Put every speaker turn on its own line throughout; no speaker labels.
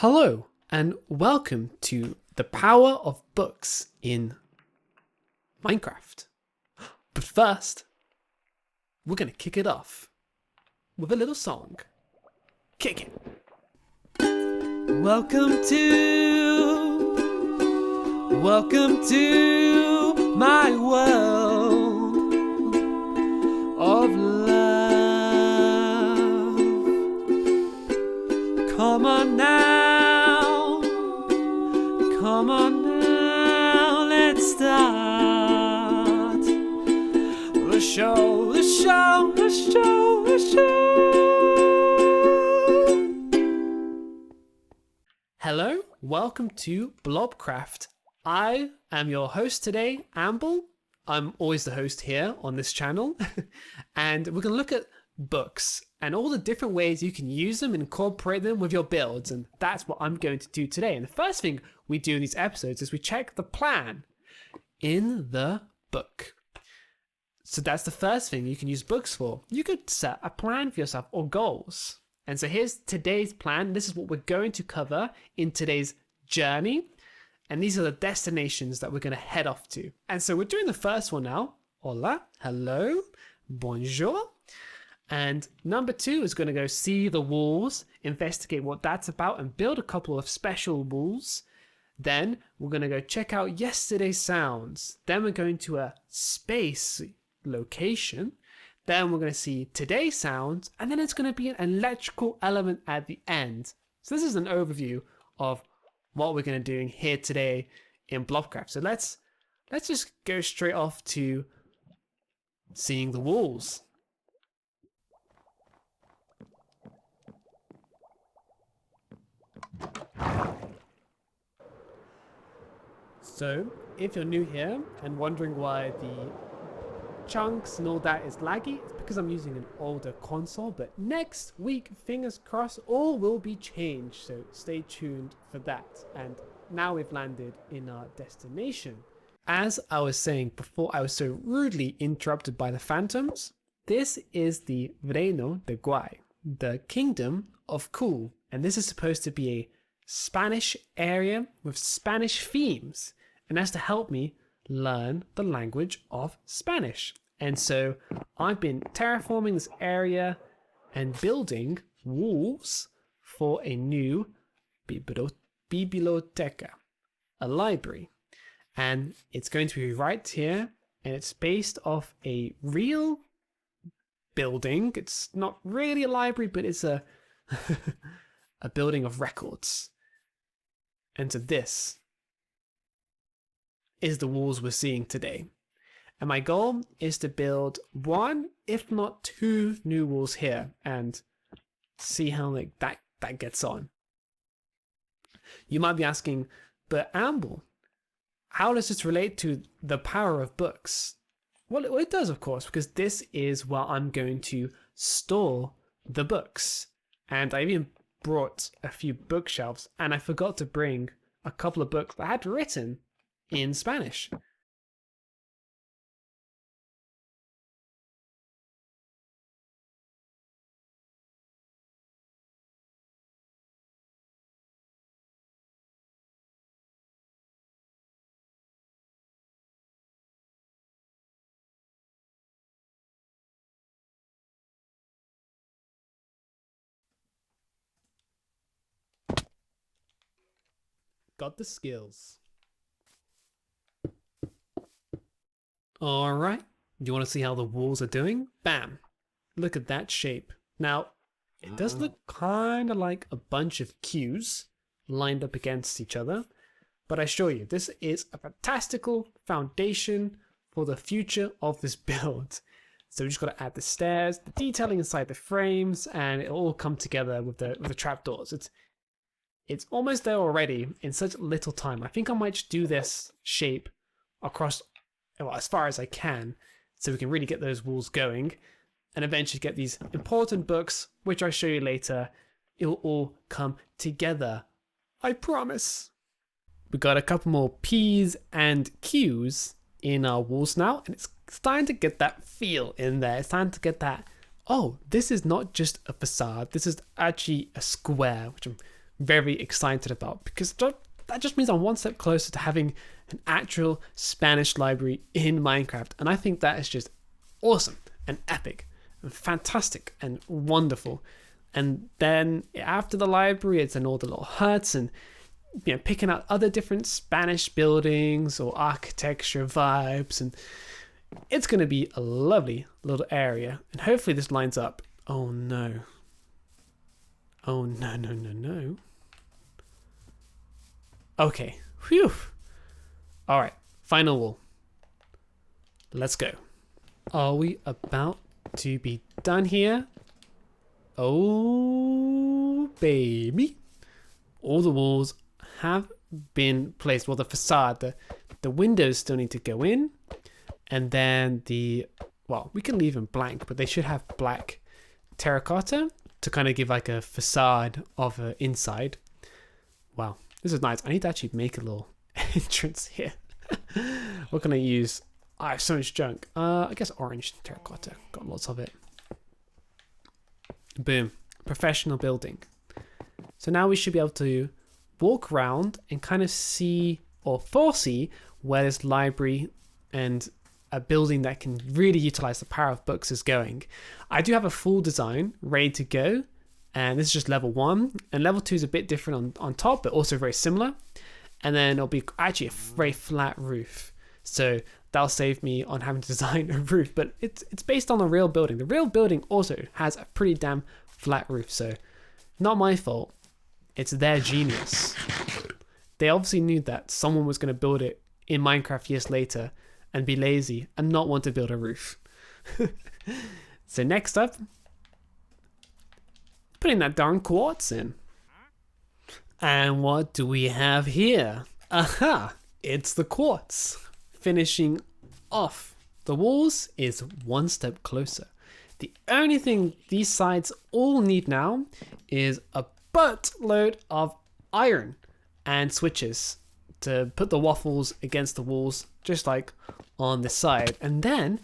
Hello and welcome to the power of books in Minecraft. But first, we're going to kick it off with a little song. Kick it. Welcome to my world of love. Come on now, let's start the show. Hello, welcome to Blobcraft. I am your host today, Amble. I'm always the host here on this channel. And we're going to look at books and all the different ways you can use them and incorporate them with your builds. And that's what I'm going to do today. And the first thing we do in these episodes is we check the plan in the book. So that's the first thing you can use books for. You could set a plan for yourself or goals. And so here's today's plan. This is what we're going to cover in today's journey. And these are the destinations that we're going to head off to. And so we're doing the first one now. Hola, hello, bonjour. And number 2 is going to go see the walls, investigate what that's about, and build a couple of special walls. Then we're going to go check out yesterday's sounds. Then we're going to a space location. Then we're going to see today's sounds. And then it's going to be an electrical element at the end. So this is an overview of what we're going to be doing here today in Blobcraft. So let's just go straight off to seeing the walls. So if you're new here and wondering why the chunks and all that is laggy, it's because I'm using an older console. But next week, fingers crossed, all will be changed, so stay tuned for that. And now we've landed in our destination. As I was saying before, I was so rudely interrupted by the phantoms. This is the Reino de Guay, the Kingdom of Cool, and this is supposed to be a Spanish area with Spanish themes, and that's to help me learn the language of Spanish. And so I've been terraforming this area and building walls for a new biblioteca, a library. And it's going to be right here, and it's based off a real building. It's not really a library, but it's a a building of records. And so this is the walls we're seeing today. And my goal is to build 1, if not 2 new walls here and see how that gets on. You might be asking, but Amble, how does this relate to the power of books? Well, it does, of course, because this is where I'm going to store the books. And I even brought a few bookshelves, and I forgot to bring a couple of books that I had written in Spanish. Got the skills. All right. Do you want to see how the walls are doing? Bam. Look at that shape. Now, it does look kind of like a bunch of cues lined up against each other. But I assure you, this is a fantastical foundation for the future of this build. So we just got to add the stairs, the detailing inside the frames, and it'll all come together with the trapdoors. It's almost there already in such little time. I think I might just do this shape across, well, as far as I can, so we can really get those walls going and eventually get these important books, which I'll show you later. It will all come together. I promise. We got a couple more P's and Q's in our walls now, and it's starting to get that feel in there. It's starting to get that, oh, this is not just a facade. This is actually a square, which I'm very excited about, because that just means I'm one step closer to having an actual Spanish library in Minecraft. And I think that is just awesome and epic and fantastic and wonderful. And then after the library, it's in all the little huts and, you know, picking out other different Spanish buildings or architecture vibes. And it's going to be a lovely little area. And hopefully this lines up. Oh no. Oh no, no, no, no. Okay. Phew. All right. Final wall. Let's go. Are we about to be done here? Oh, baby. All the walls have been placed. Well, the facade, the windows still need to go in. And then well, we can leave them blank, but they should have black terracotta to kind of give like a facade of inside. Wow, this is nice. I need to actually make a little entrance here. What can I use? I have so much junk. I guess orange terracotta. Got lots of it. Boom. Professional building. So now we should be able to walk around and kind of see or foresee where this library and a building that can really utilize the power of books is going. I do have a full design ready to go, and this is just level 1, and level 2 is a bit different on top, but also very similar. And then it'll be actually a very flat roof, so that'll save me on having to design a roof. But it's based on a real building. The real building also has a pretty damn flat roof, so not my fault. It's their genius. They obviously knew that someone was going to build it in Minecraft years later and be lazy and not want to build a roof. So next up, putting that darn quartz in. And what do we have here? Aha, it's the quartz. Finishing off the walls is one step closer. The only thing these sides all need now is a buttload of iron and switches to put the waffles against the walls, just like on this side. And then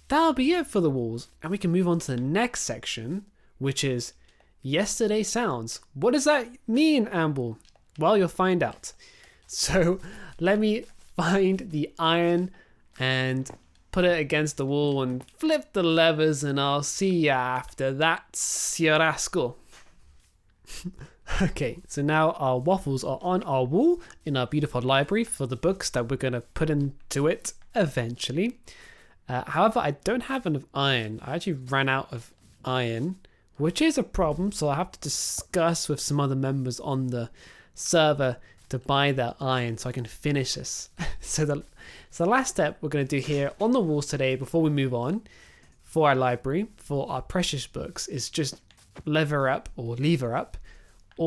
that'll be it for the walls. And we can move on to the next section, which is yesterday sounds. What does that mean, Amble? Well, you'll find out. So let me find the iron and put it against the wall and flip the levers, and I'll see ya after that, Sierrasco. Okay, so now our waffles are on our wall in our beautiful library for the books that we're going to put into it eventually. However, I don't have enough iron. I actually ran out of iron, which is a problem, so I have to discuss with some other members on the server to buy that iron so I can finish this. So the last step we're going to do here on the walls today before we move on for our library, for our precious books, is just lever up all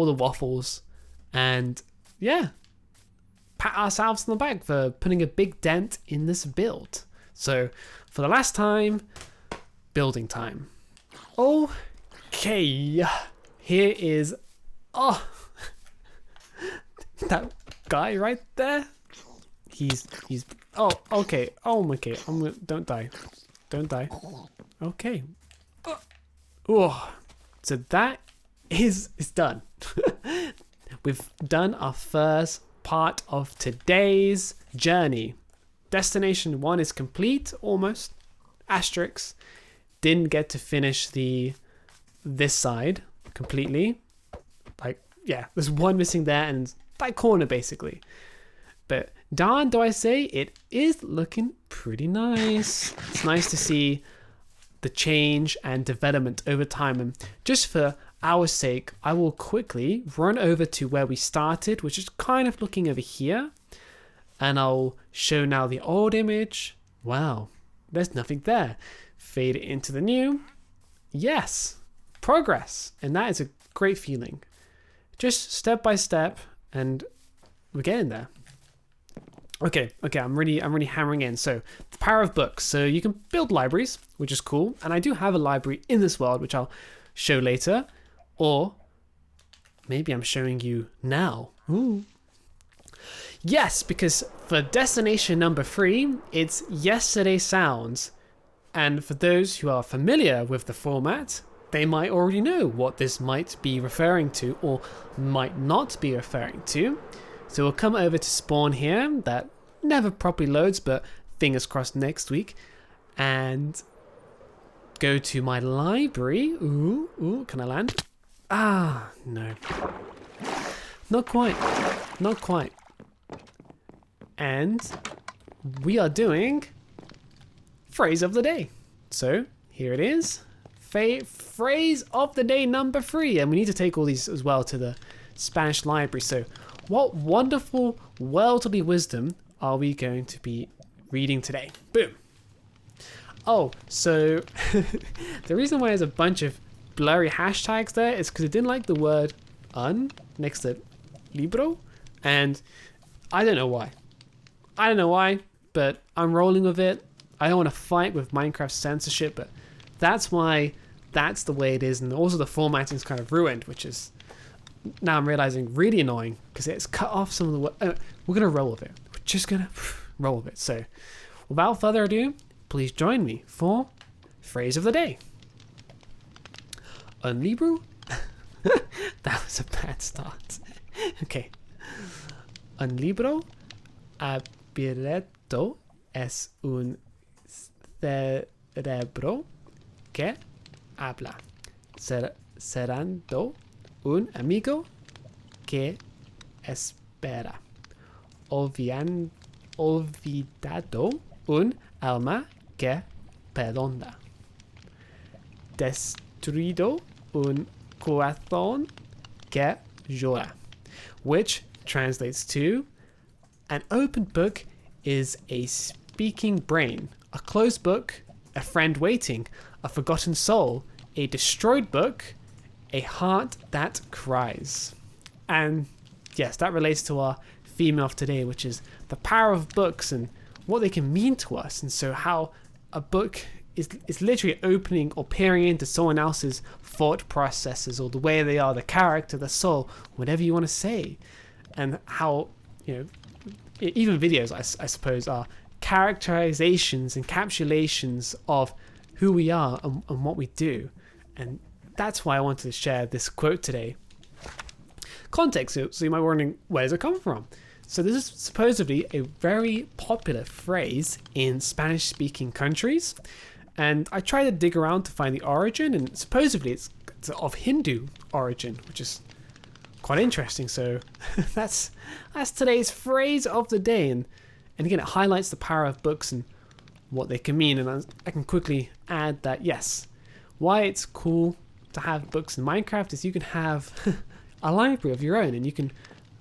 the waffles, and yeah, pat ourselves on the back for putting a big dent in this build. So for the last time, building time. Okay, here is, that guy right there. He's okay. Okay. Don't die. Okay. So that is done. We've done our first part of today's journey. Destination 1 is complete, almost. Asterix. Didn't get to finish this side completely. Like, yeah, there's one missing there and that corner basically. But darn, do I say, it is looking pretty nice. It's nice to see the change and development over time. And just for our sake, I will quickly run over to where we started, which is kind of looking over here. And I'll show now the old image. Wow, there's nothing there. Fade it into the new. Yes, progress. And that is a great feeling. Just step by step, and we're getting there. Okay, I'm really hammering in. So the power of books. So you can build libraries, which is cool. And I do have a library in this world, which I'll show later. Or maybe I'm showing you now. Ooh. Yes, because for destination number 3, it's Yesterday Sounds. And for those who are familiar with the format, they might already know what this might be referring to or might not be referring to. So we'll come over to spawn here, that never properly loads, but fingers crossed next week, and go to my library. Ooh, can I land? Ah, no. Not quite. Not quite. And we are doing phrase of the day. So here it is. Phrase of the day number 3. And we need to take all these as well to the Spanish library. So what wonderful worldly wisdom are we going to be reading today? Boom. Oh, so the reason why there's a bunch of blurry hashtags there is because it didn't like the word un next to libro. And I don't know why. I don't know why, but I'm rolling with it. I don't want to fight with Minecraft censorship, but that's why that's the way it is. And also the formatting is kind of ruined, which is now I'm realizing really annoying because it's cut off some of the words. We're going to roll with it. We're just going to roll with it. So without further ado, please join me for phrase of the day. Un libro? That was a bad start. Okay. Un libro abierto es un cerebro que habla, serando un amigo que espera, olvidado un alma que perdona, destruido un corazón que llora, which translates to: an open book is a speaking brain, a closed book, a friend waiting, a forgotten soul, a destroyed book, a heart that cries. And yes, that relates to our theme of today, which is the power of books and what they can mean to us. And so how a book is literally opening or peering into someone else's thought processes or the way they are, the character, the soul, whatever you want to say. And how, even videos, I suppose, are characterizations, encapsulations of who we are and what we do. And that's why I wanted to share this quote today. Context, so you might be wondering, where does it come from? So this is supposedly a very popular phrase in Spanish-speaking countries. And I tried to dig around to find the origin, and supposedly it's of Hindu origin, which is quite interesting. So that's today's phrase of the day. And again, it highlights the power of books and what they can mean. And I can quickly add that, yes, why it's cool to have books in Minecraft is you can have a library of your own, and you can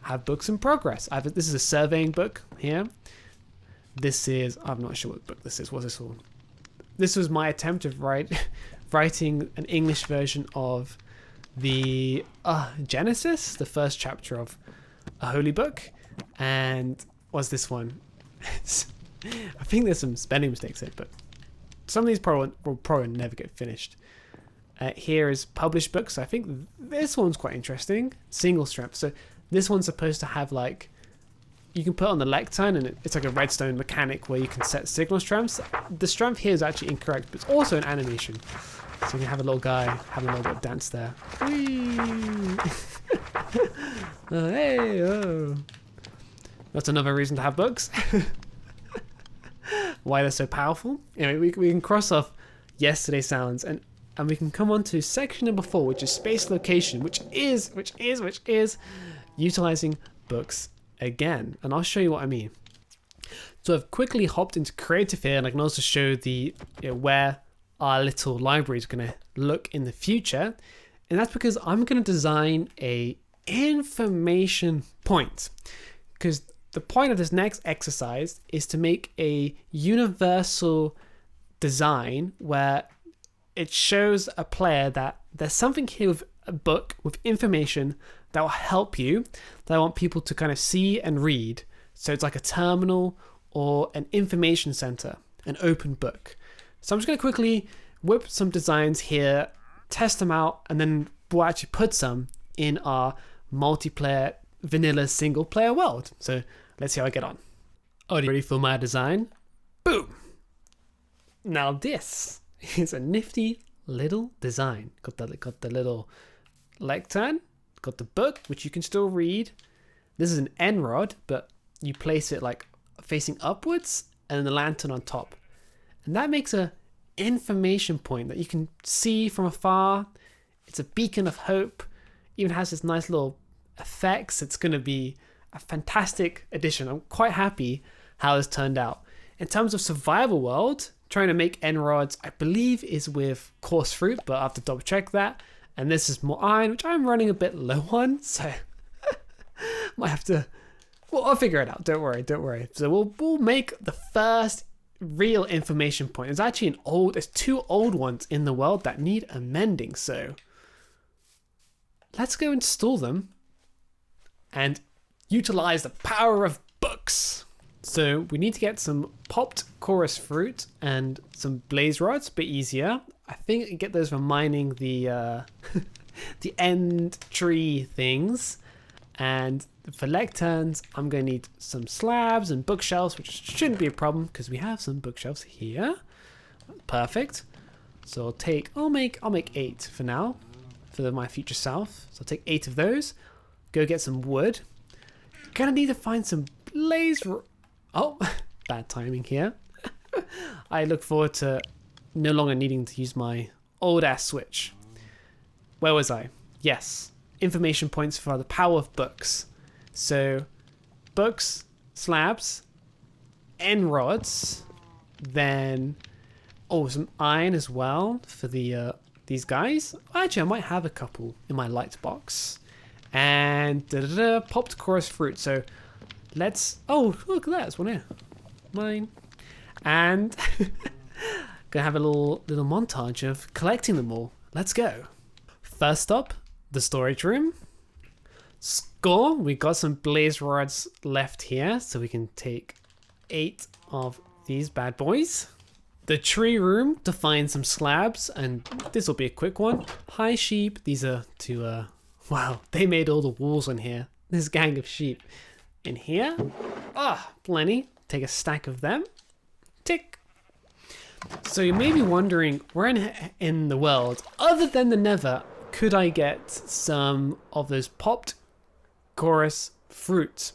have books in progress. This is a surveying book here. This is, I'm not sure what book this is. What's this one? This was my attempt of writing an English version of the Genesis, the first chapter of a holy book. And what's this one? I think there's some spelling mistakes in it, but some of these will probably never get finished. Here is published books. I think this one's quite interesting. Single strength. So this one's supposed to have you can put on the lectern, and it's like a redstone mechanic where you can set signal strengths. The strength here is actually incorrect, but it's also an animation. So you can have a little guy having a little bit of dance there. Hey, oh. That's another reason to have books. Why they're so powerful. Anyway, we can cross off yesterday's sounds, and we can come on to section number 4, which is space location, which is utilizing books again. And I'll show you what I mean. So I've quickly hopped into creative here, and I can also show the where our little library is going to look in the future. And that's because I'm going to design a information point, because the point of this next exercise is to make a universal design where it shows a player that there's something here with a book with information that will help you, that I want people to kind of see and read. So it's like a terminal or an information center, an open book. So I'm just going to quickly whip some designs here, test them out, and then we'll actually put some in our multiplayer vanilla single player world. So let's see how I get on. Are you ready for my design? Boom! Now this is a nifty little design. Got the little lectern, got the book, which you can still read. This is an end rod, but you place it like facing upwards and then the lantern on top. And that makes a information point that you can see from afar. It's a beacon of hope. Even has this nice little effects. It's going to be a fantastic addition. I'm quite happy how this turned out. In terms of survival world, trying to make end rods, I believe is with coarse fruit, but I have to double check that. And this is more iron, which I'm running a bit low on, so might have to. Well, I'll figure it out. Don't worry. So we'll make the first real information point. There's actually there's 2 old ones in the world that need amending. So let's go install them and utilize the power of books. So we need to get some popped chorus fruit and some blaze rods, a bit easier. I think I can get those from mining the the end tree things. And for lecterns, I'm going to need some slabs and bookshelves, which shouldn't be a problem because we have some bookshelves here. Perfect. So I'll make 8 for now, for my future self. So I'll take 8 of those. Go get some wood. Gonna need to find some blaze. Oh, bad timing here. I look forward to no longer needing to use my old ass switch. Where was I? Yes. Information points for the power of books. So books, slabs, end rods, then some iron as well for the these guys. Actually, I might have a couple in my light box. And popped chorus fruit. So let's look at that, there's one here. Mine. And gonna have a little montage of collecting them all. Let's go. First up, the storage room. Score, we got some blaze rods left here, so we can take 8 of these bad boys. The tree room to find some slabs, and this will be a quick one. Hi sheep, these are to wow, they made all the walls in here. This gang of sheep in here. Plenty. Take a stack of them. Tick. So you may be wondering, where in the world, other than the Nether, could I get some of those popped chorus fruit?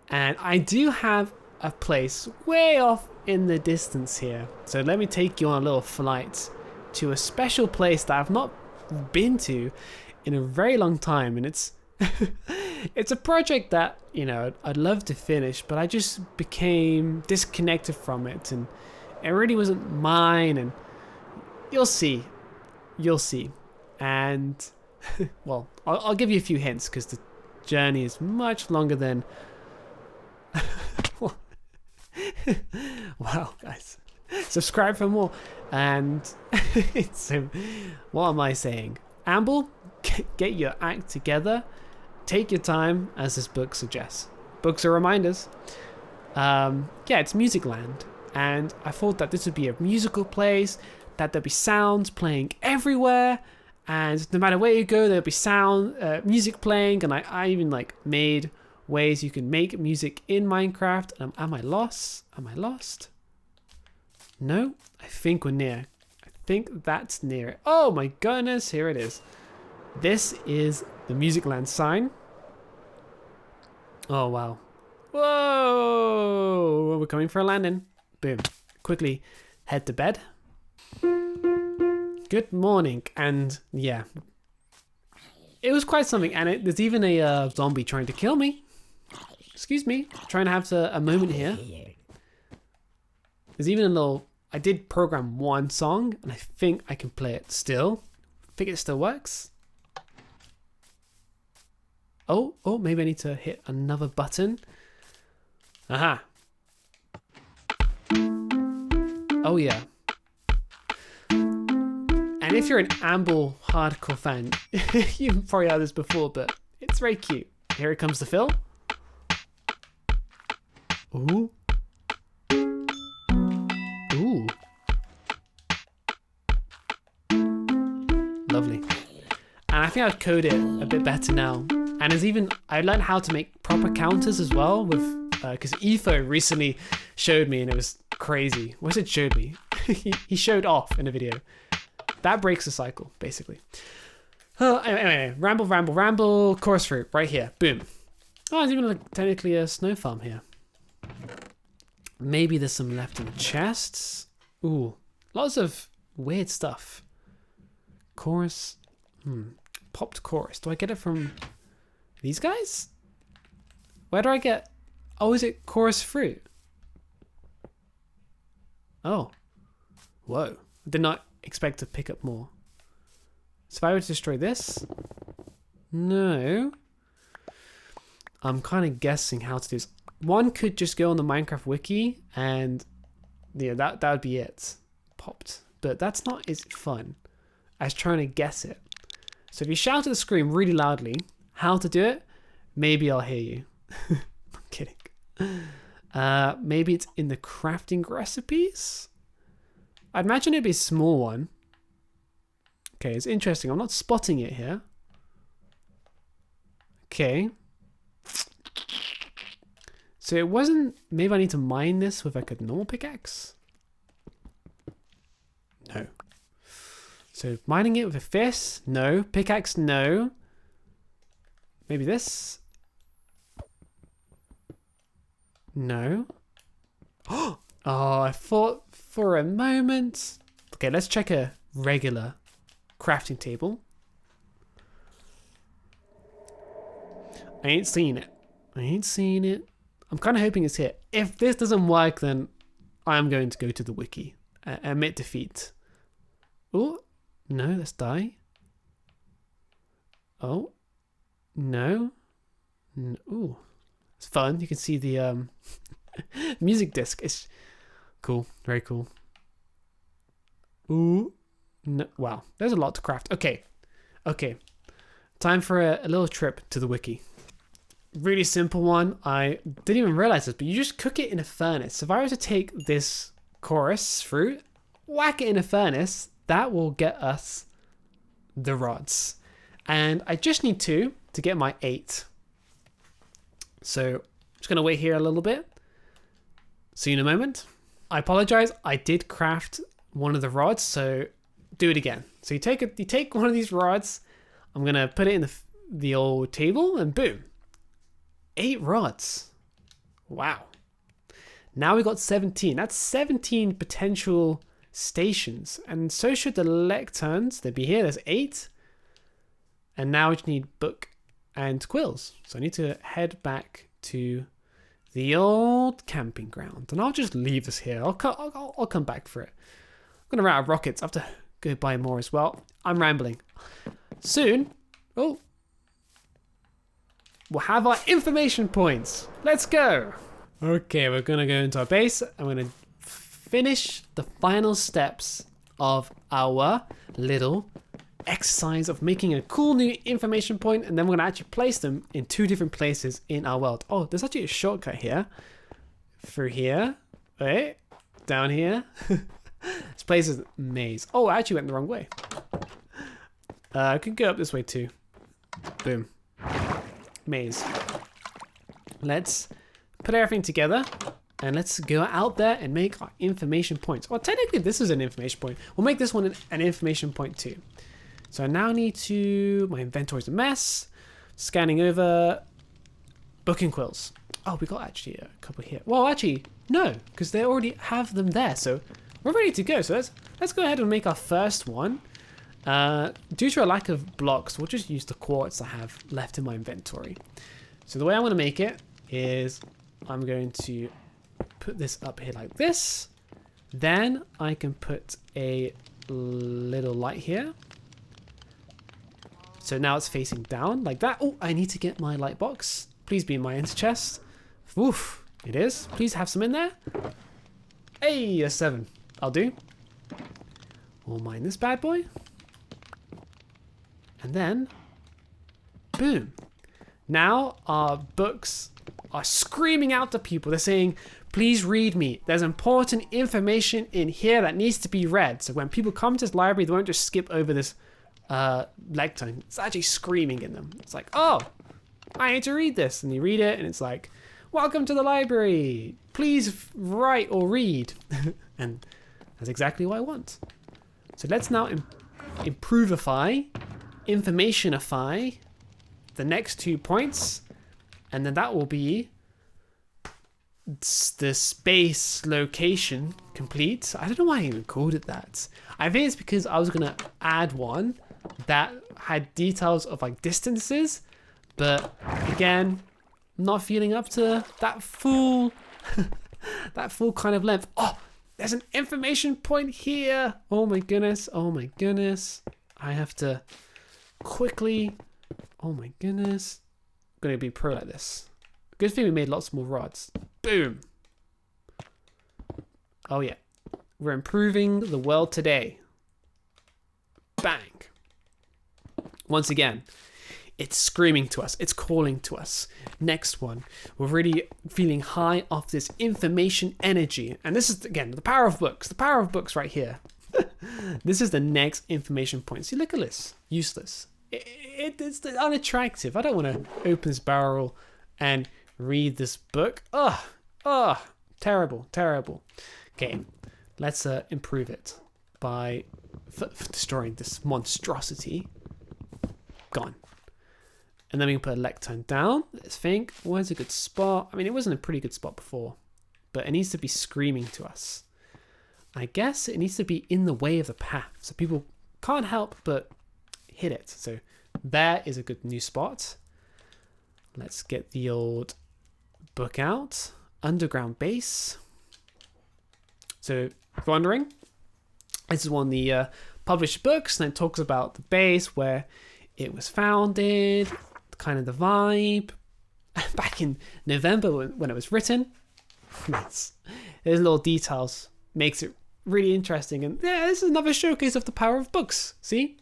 And I do have a place way off in the distance here. So let me take you on a little flight to a special place that I've not been to in a very long time. And it's it's a project that, I'd love to finish, but I just became disconnected from it. And it really wasn't mine. And you'll see. And, well, I'll give you a few hints because the journey is much longer than... Wow, guys. Subscribe for more. And so, what am I saying? Amble, get your act together. Take your time, as this book suggests. Books are reminders. It's Music Land. And I thought that this would be a musical place, that there'd be sounds playing everywhere. And no matter where you go, there'll be music playing. And I even made ways you can make music in Minecraft. Am I lost? No, I think we're near. I think that's near it. Oh my goodness, here it is. This is the Music Land sign. Oh wow. Whoa, we're coming for a landing. Boom. Quickly head to bed. Good morning. And yeah, it was quite something. And there's even a zombie trying to kill me. Excuse me. Trying to have a moment here. There's even a little... I did program one song, and I think I can play it still. I think it still works. Oh, maybe I need to hit another button. Aha. Oh yeah. And if you're an Amble hardcore fan, you've probably heard this before, but it's very cute. Here it comes the fill. Ooh. Ooh. Lovely. And I think I've coded it a bit better now. And I learned how to make proper counters as well with, because Etho recently showed me and it was crazy. What it showed me? He showed off in a video. That breaks the cycle, basically. Anyway, ramble, chorus fruit, right here. Boom. Oh, there's even technically a snow farm here. Maybe there's some left in the chests. Ooh, lots of weird stuff. Chorus. Popped chorus. Do I get it from these guys? Where do I get... Oh, is it chorus fruit? Oh. Whoa. I did not expect to pick up more. So if I were to destroy this... No. I'm kind of guessing how to do this. One could just go on the Minecraft wiki and yeah, that would be it. Popped. But that's not as fun as trying to guess it. So if you shout at the screen really loudly how to do it, maybe I'll hear you. I'm kidding. Maybe it's in the crafting recipes? I'd imagine it'd be a small one. Okay, it's interesting. I'm not spotting it here. Okay. So it wasn't... Maybe I need to mine this with like a normal pickaxe? No. So mining it with a fist? No. Pickaxe? No. Maybe this? No. Oh, I thought for a moment... Okay, let's check a regular crafting table. I ain't seen it. I ain't seen it. I'm kind of hoping it's here. If this doesn't work, then I'm going to go to the wiki. Admit defeat. Oh, no, let's die. Oh, no. Ooh, it's fun. You can see the music disc. It's cool. Very cool. Ooh, no. Wow, there's a lot to craft. Okay. Time for a little trip to the wiki. Really simple one. I didn't even realize this, but you just cook it in a furnace. So if I were to take this chorus fruit, whack it in a furnace, that will get us the rods. And I just need 2 to get my 8. So I'm just going to wait here a little bit. See you in a moment. I apologize. I did craft one of the rods, so do it again. So you take one of these rods. I'm going to put it in the old table and boom. 8 rods. Wow. Now we got 17. That's 17 potential stations. And so should the lecterns. They'd be here. There's 8. And now we just need book and quills. So I need to head back to the old camping ground. And I'll just leave this here. I'll come back for it. I'm going to run out of rockets. I have to go buy more as well. I'm rambling. Soon. Oh. We'll have our information points. Let's go. Okay, we're going to go into our base. I'm going to finish the final steps of our little exercise of making a cool new information point, and then we're going to actually place them in 2 different places in our world. Oh, there's actually a shortcut here. Through here. Wait. Down here. This place is a maze. Oh, I actually went the wrong way. I could go up this way too. Boom. Maze. Let's put everything together and let's go out there and make our information points. Well, technically this is an information point. We'll make this one an information point too. So I now need to... My inventory's a mess. Scanning over. Book and quills. Oh, we got actually a couple here. Well, actually, no, because they already have them there. So we're ready to go. So let's go ahead and make our first one. Due to a lack of blocks, we'll just use the quartz I have left in my inventory. So the way I'm going to make it is I'm going to put this up here like this. Then I can put a little light here. So now it's facing down like that. Oh, I need to get my light box. Please be in my enter chest. Oof, it is. Please have some in there. Hey, a 7. I'll do. We'll mine this bad boy. And then, boom. Now our books are screaming out to people. They're saying, please read me. There's important information in here that needs to be read. So when people come to this library, they won't just skip over this lectern. It's actually screaming in them. It's like, oh, I need to read this. And you read it and it's like, welcome to the library. Please write or read. And that's exactly what I want. So let's now improveify, informationify the next 2 points, and then that will be the space location complete. I don't know why I even called it that. I think it's because I was gonna add one that had details of like distances, but again, not feeling up to that full that full kind of length. Oh, there's an information point here. Oh my goodness. Oh my goodness. I have to quickly. Oh my goodness. I'm gonna be pro like this. Good thing we made lots more rods. Boom. Oh yeah. We're improving the world today. Bang. Once again, it's screaming to us. It's calling to us. Next one. We're really feeling high off this information energy. And this is, again, the power of books. The power of books right here. This is the next information point. See, look at this. Useless. It's unattractive. I don't want to open this barrel and read this book. Oh, terrible, terrible. Okay, let's improve it by destroying this monstrosity. Gone. And then we can put a lectern down. Let's think, where's a good spot? I mean, it wasn't a pretty good spot before, but it needs to be screaming to us. I guess it needs to be in the way of the path, so people can't help but hit it. So there is a good new spot. Let's get the old book out. Underground base. So if you're wondering, this is one of the published books, and it talks about the base, where it was founded, kind of the vibe. Back in November when it was written. Nice. There's little details, makes it really interesting. And yeah, this is another showcase of the power of books. See?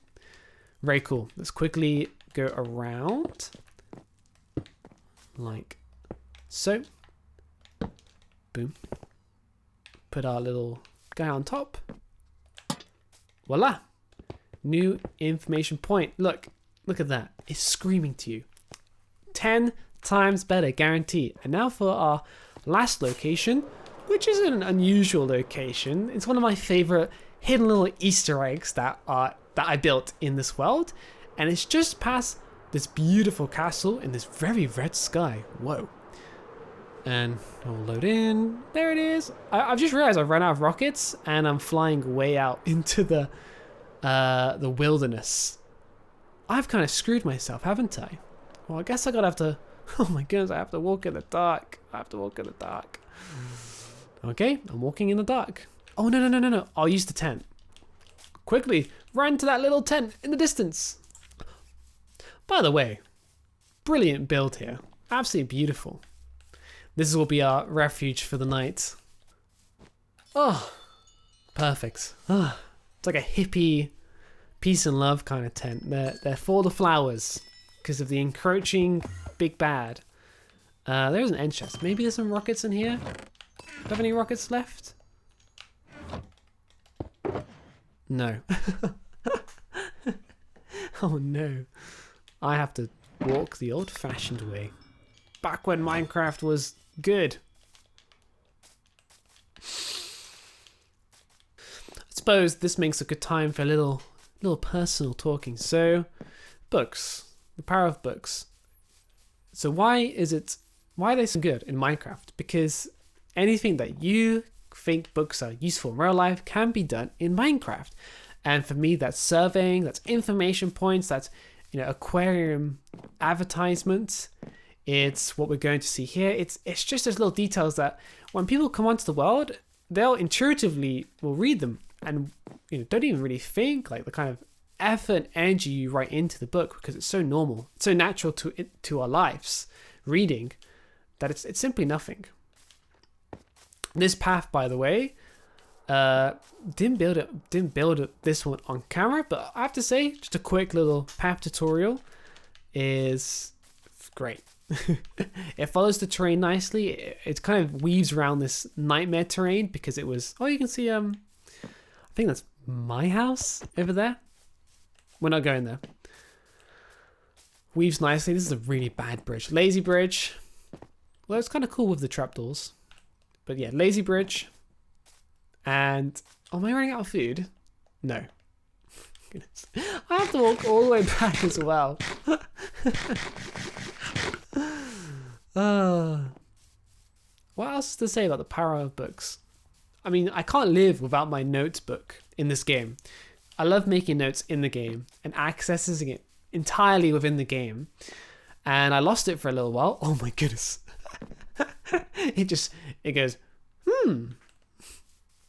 Very cool. Let's quickly go around like so. Boom. Put our little guy on top. Voila. New information point. Look at that. It's screaming to you. 10 times better, guaranteed. And now for our last location, which is an unusual location. It's one of my favorite hidden little Easter eggs that I built in this world. And it's just past this beautiful castle in this very red sky. Whoa. And I'll load in. There it is. I've just realized I've run out of rockets and I'm flying way out into the wilderness. I've kind of screwed myself, haven't I? Well, I guess I gotta have to. Oh my goodness, I have to walk in the dark. Okay, I'm walking in the dark. Oh, no. I'll use the tent. Quickly, run to that little tent in the distance. By the way, brilliant build here. Absolutely beautiful. This will be our refuge for the night. Oh, perfect. Oh, it's like a hippie, peace and love kind of tent. They're for the flowers because of the encroaching big bad. There's an end chest. Maybe there's some rockets in here. Do I have any rockets left? No. Oh no. I have to walk the old-fashioned way. Back when Minecraft was good. I suppose this makes a good time for a little personal talking. So, books. The power of books. So why are they so good in Minecraft? Because anything that you think books are useful in real life can be done in Minecraft. And for me, that's surveying, that's information points, that's aquarium advertisements. It's what we're going to see here. It's just those little details that when people come onto the world, they'll intuitively will read them and don't even really think like the kind of effort and energy you write into the book, because it's so normal, it's so natural to our lives reading, that it's simply nothing. This path, by the way, didn't build this one on camera, but I have to say, just a quick little path tutorial is great. It follows the terrain nicely. It kind of weaves around this nightmare terrain because it was. Oh, you can see. I think that's my house over there. We're not going there. Weaves nicely. This is a really bad bridge. Lazy bridge. Well, it's kind of cool with the trapdoors. But yeah, lazy bridge. And am I running out of food? No. goodness. I have to walk all the way back as well. What else is to say about the power of books? I mean, I can't live without my notebook in this game. I love making notes in the game and accessing it entirely within the game. And I lost it for a little while. Oh my goodness. It goes,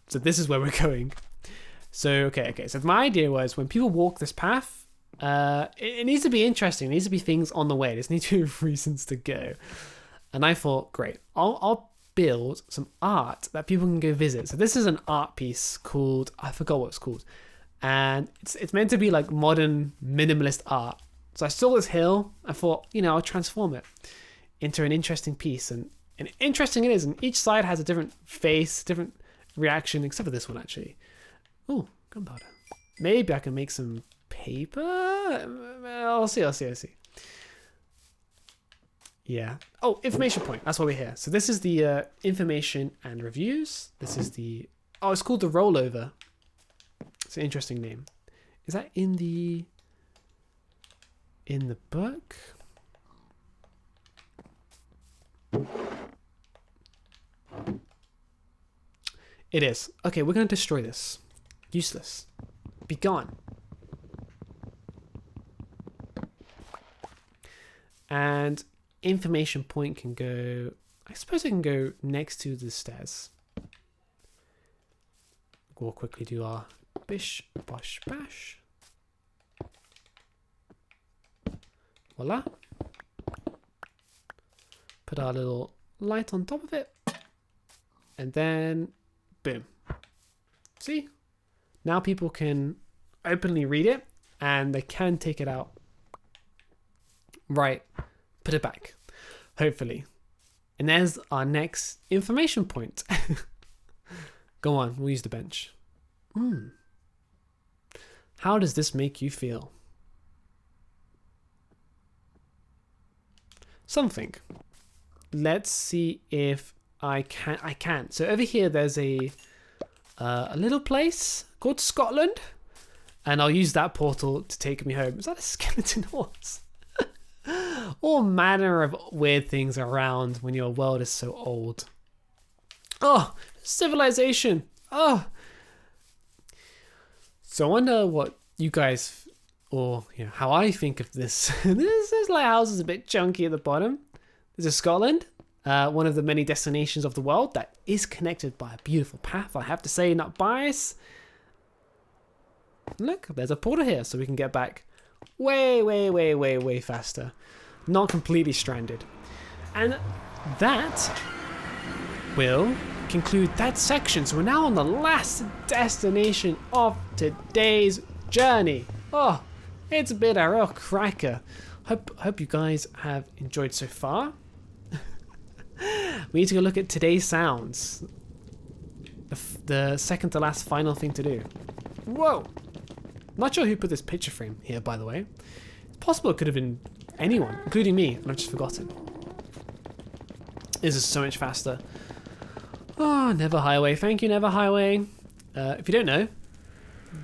So this is where we're going. So, okay. So my idea was when people walk this path, it needs to be interesting. It needs to be things on the way. There's need to be reasons to go. And I thought, great, I'll build some art that people can go visit. So this is an art piece called, I forgot what it's called. And it's meant to be like modern minimalist art. So I saw this hill. I thought, I'll transform it into an interesting piece. And interesting it is. And each side has a different face, different reaction, except for this one actually. Oh, gunpowder. Maybe I can make some paper. I'll see. Yeah. Oh, information point. That's why we're here. So this is the information and reviews. This is the... Oh, it's called the rollover. It's an interesting name. Is that in the book? It is. Okay, we're going to destroy this. Useless. Be gone. And information point can go... I suppose it can go next to the stairs. We'll quickly do our bish, bosh, bash. Voila. Put our little light on top of it. And then, boom. See? Now people can openly read it and they can take it out. Right. Put it back. Hopefully. And there's our next information point. Go on, we'll use the bench. How does this make you feel? Something. Let's see if I can. So over here, there's a little place called Scotland, and I'll use that portal to take me home. Is that a skeleton horse? All manner of weird things around when your world is so old. Oh, civilization. Oh. So I wonder what you guys, or how I think of this. This lighthouse is a bit chunky at the bottom. This is Scotland, one of the many destinations of the world that is connected by a beautiful path. I have to say, not biased. Look, there's a portal here, so we can get back way faster. Not completely stranded. And that will conclude that section. So we're now on the last destination of today's journey. Oh, it's been a real cracker. Hope you guys have enjoyed so far. We need to go look at today's sounds. The second to last final thing to do. Whoa! Not sure who put this picture frame here, by the way. It's possible it could have been anyone, including me, and I've just forgotten. This is so much faster. Oh, Never Highway. Thank you, Never Highway. If you don't know,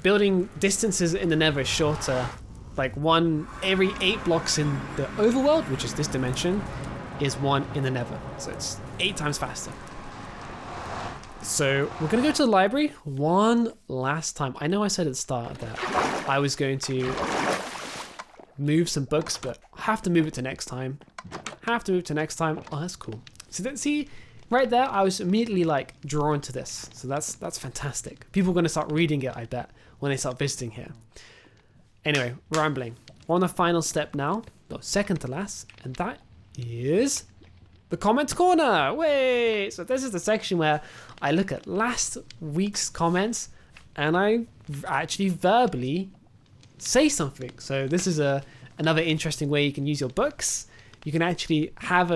building distances in the Nether is shorter. Like one every 8 blocks in the overworld, which is this dimension, is one in the Nether. So it's 8 times faster. So we're going to go to the library one last time. I know I said at the start that I was going to move some books, but I have to move it to next time. Oh, that's cool. So see, right there, I was immediately like drawn to this. So that's fantastic. People are going to start reading it, I bet, when they start visiting here. Anyway, rambling. We're on the final step now. No, second to last, and that is the comments corner. Wait, so this is the section where I look at last week's comments and I actually verbally say something. So this is another interesting way you can use your books. You can actually have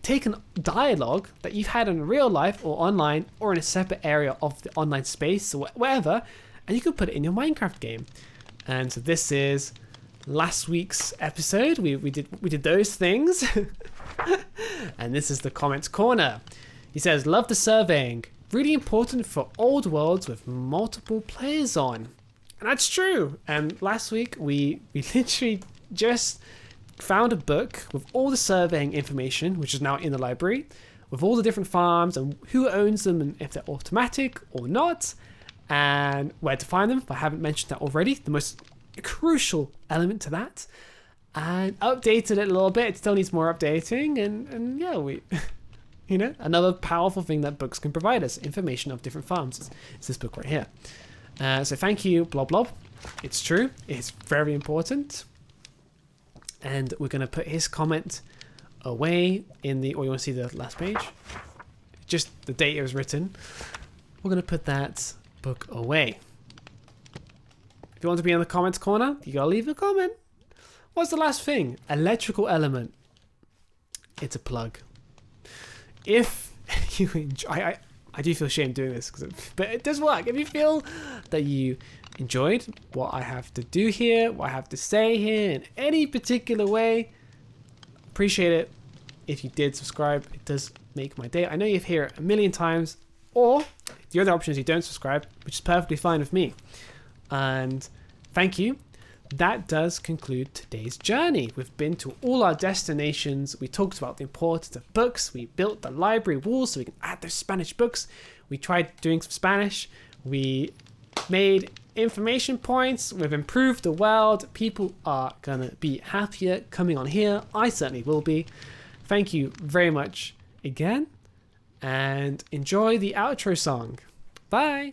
take a dialogue that you've had in real life or online or in a separate area of the online space or wherever, and you can put it in your Minecraft game. And so this is last week's episode. We did those things. And this is the comments corner. He says, love the surveying. Really important for old worlds with multiple players on. And that's true. And last week we literally just found a book with all the surveying information, which is now in the library, with all the different farms and who owns them and if they're automatic or not, and where to find them, if I haven't mentioned that already, the most crucial element to that. And updated it a little bit. It still needs more updating, and yeah, we another powerful thing that books can provide us, information of different farms. It's this book right here. So thank you, Blob Blob. It's true. It's very important. And we're going to put his comment away in the, or you want to see the last page? Just the date it was written. We're going to put that book away. If you want to be in the comments corner, you got to leave a comment. What's the last thing? Electrical element. It's a plug. If you enjoy, I do feel ashamed doing this, but it does work. If you feel that you enjoyed what I have to do here, what I have to say here in any particular way, appreciate it. If you did subscribe, it does make my day. I know you've heard it a million times, or the other option is you don't subscribe, which is perfectly fine with me. And thank you. That does conclude today's journey. We've been to all our destinations. We talked about the importance of books. We built the library walls so we can add those Spanish books. We tried doing some Spanish. We made information points. We've improved the world. People are gonna be happier coming on here. I certainly will be. Thank you very much again, and enjoy the outro song. Bye.